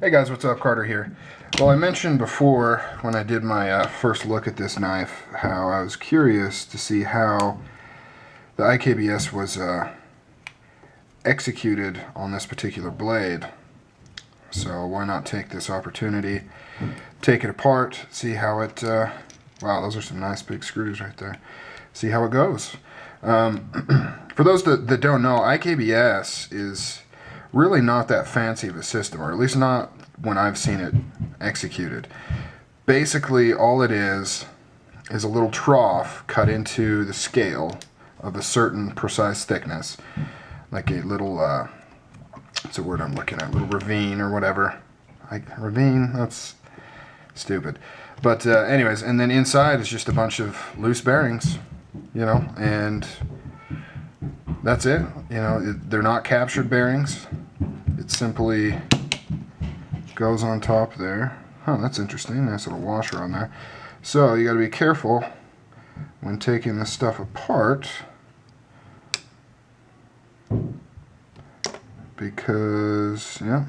Hey guys, what's up? Carter here. Well, I mentioned before when I did my first look at this knife how I was curious to see how the IKBS was executed on this particular blade. So why not take this opportunity, take it apart, see how it, wow, those are some nice big screws right there, see how it goes. For those that don't know, IKBS is really not that fancy of a system, or at least not when I've seen it executed. Basically, all it is a little trough cut into the scale of a certain precise thickness, like a little, what's the word I'm looking at, little ravine or whatever. Ravine? That's stupid. But anyways, and then inside is just a bunch of loose bearings, you know, and that's it. You know, they're not captured bearings. It simply goes on top there. Huh, that's interesting. Nice little washer on there. So you got to be careful when taking this stuff apart, because, yeah,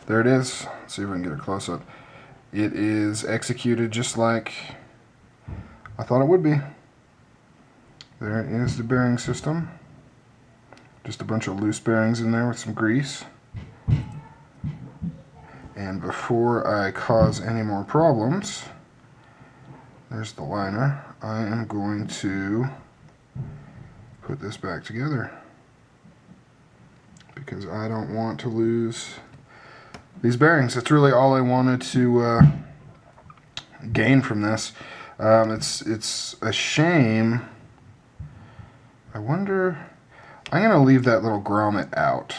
there it is. Let's see if we can get a close-up. It is executed just like I thought it would be. There is the bearing system. Just a bunch of loose bearings in there with some grease. And before I cause any more problems, there's the liner, I am going to put this back together, because I don't want to lose these bearings. That's really all I wanted to gain from this. It's a shame. I wonder, I'm going to leave that little grommet out.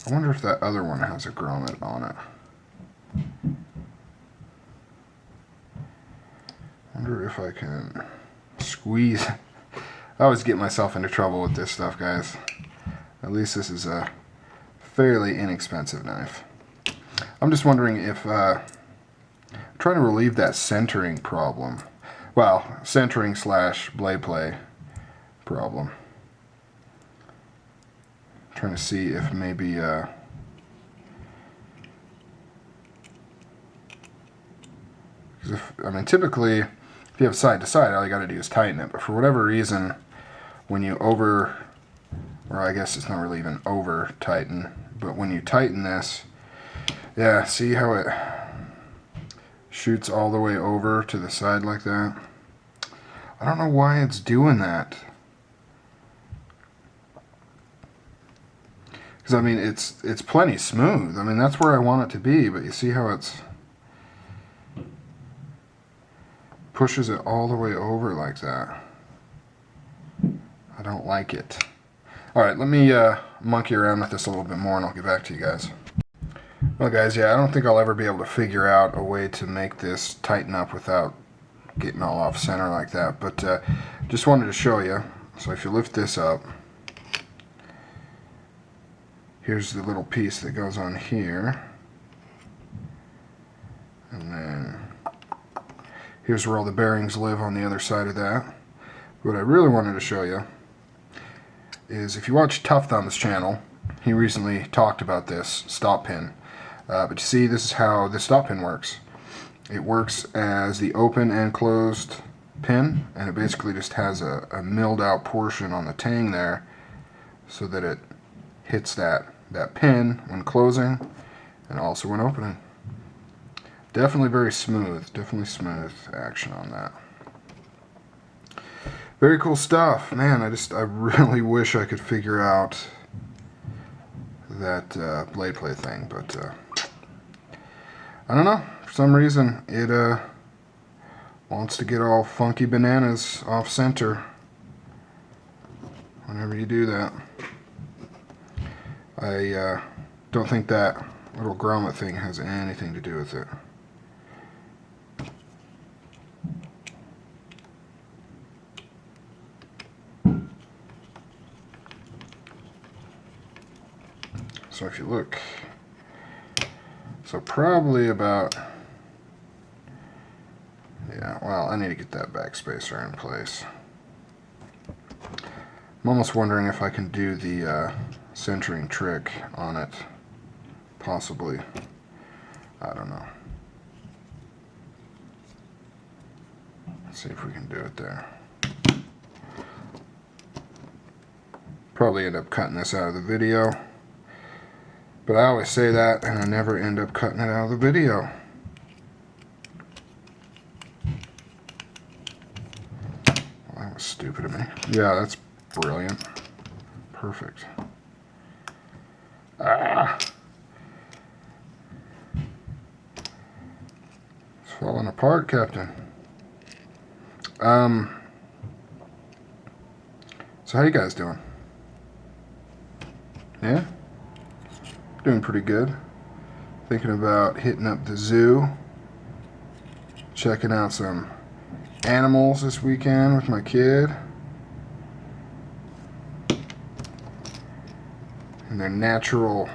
I wonder if that other one has a grommet on it. I wonder if I can squeeze. I always get myself into trouble with this stuff, guys. At least this is a fairly inexpensive knife. I'm just wondering if trying to relieve that centering problem. Well, centering / blade play problem. Trying to see if maybe I mean, typically if you have side to side, all you got to do is tighten it, but for whatever reason, when you or I guess it's not really even over tighten, but when you tighten this, yeah, see how it shoots all the way over to the side like that? I don't know why it's doing that. Because I mean, it's plenty smooth. I mean, that's where I want it to be, but you see how it's pushes it all the way over like that. I don't like it. Alright, let me monkey around with this a little bit more and I'll get back to you guys. Well guys, yeah, I don't think I'll ever be able to figure out a way to make this tighten up without getting all off center like that, but just wanted to show you. So if you lift this up, here's the little piece that goes on here, and then here's where all the bearings live on the other side of that. What I really wanted to show you is, if you watch Tough Thumb's channel, he recently talked about this stop pin. But you see, this is how the stop pin works. It works as the open and closed pin, and it basically just has a milled out portion on the tang there so that it hits that pin when closing and also when opening. Definitely very smooth, definitely smooth action on that. Very cool stuff, man. I really wish I could figure out that blade play thing, but I don't know. For some reason, it wants to get all funky bananas off center whenever you do that. I don't think that little grommet thing has anything to do with it. So if you look, so probably about, yeah, well, I need to get that back spacer in place. I'm almost wondering if I can do the centering trick on it, possibly. I don't know. Let's see if we can do it there. Probably end up cutting this out of the video, but I always say that and I never end up cutting it out of the video. Well, that was stupid of me. Yeah, that's brilliant. Perfect. Ah! It's falling apart, Captain. So how you guys doing? Yeah? Doing pretty good. Thinking about hitting up the zoo. Checking out some animals this weekend with my kid. In their natural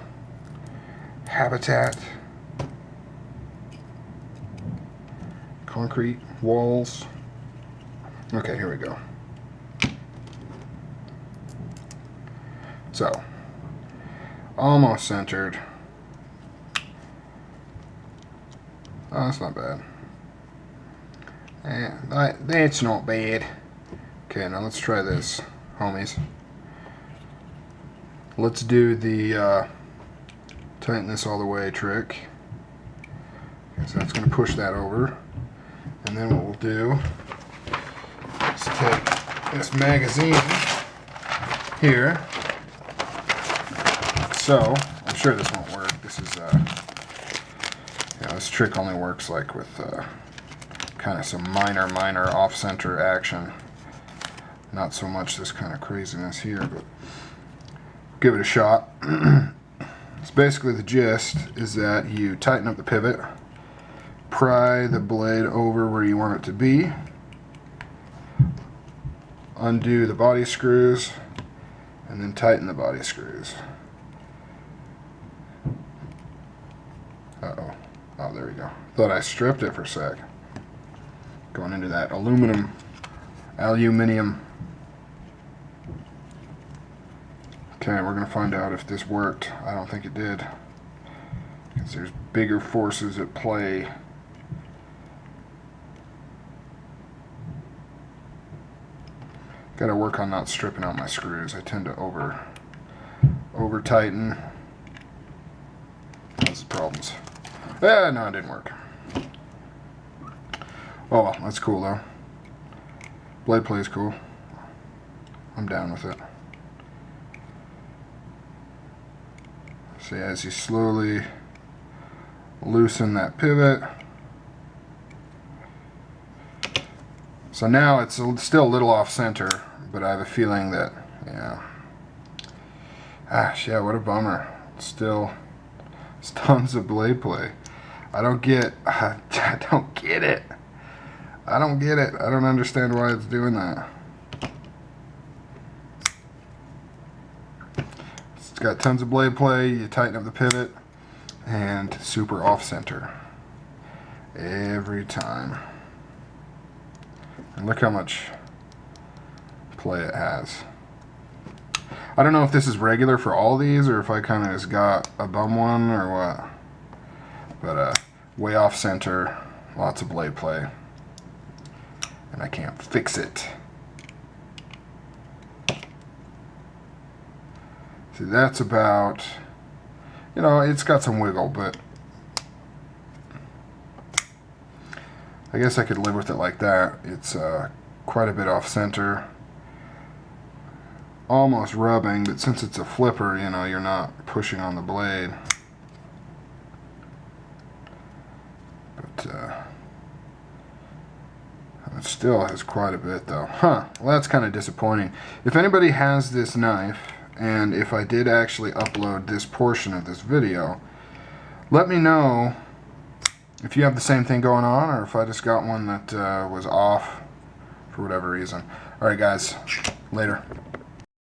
habitat. Concrete walls. Okay, here we go. So, almost centered. Oh, that's not bad. That's not bad. Okay, now let's try this, homies. Let's do the tighten this all the way trick. Okay, so that's going to push that over. And then what we'll do is take this magazine here. So, I'm sure this won't work. This is, this trick only works like with kind of some minor off-center action. Not so much this kind of craziness here, but give it a shot. So basically the gist is that you tighten up the pivot, pry the blade over where you want it to be, undo the body screws, and then tighten the body screws. Uh-oh. Oh, there we go. Thought I stripped it for a sec. Going into that aluminium. Okay, we're going to find out if this worked. I don't think it did, because there's bigger forces at play. Got to work on not stripping out my screws. I tend to over tighten. That's the problems. No, it didn't work. Oh well, that's cool though. Blade play is cool. I'm down with it. See, as you slowly loosen that pivot. So now it's still a little off center, but I have a feeling that, yeah. Yeah, what a bummer. Still, it's tons of blade play. I don't get it. I don't get it. I don't understand why it's doing that. It's got tons of blade play. You tighten up the pivot, and super off center every time. And look how much play it has. I don't know if this is regular for all these or if I kind of just got a bum one or what. But way off center, lots of blade play. And I can't fix it. See, that's about, it's got some wiggle, but I guess I could live with it like that. It's quite a bit off center. Almost rubbing, but since it's a flipper, you're not pushing on the blade. But it still has quite a bit though. Well, that's kind of disappointing. If anybody has this knife, and if I did actually upload this portion of this video, let me know if you have the same thing going on, or if I just got one that was off for whatever reason. Alright guys, later.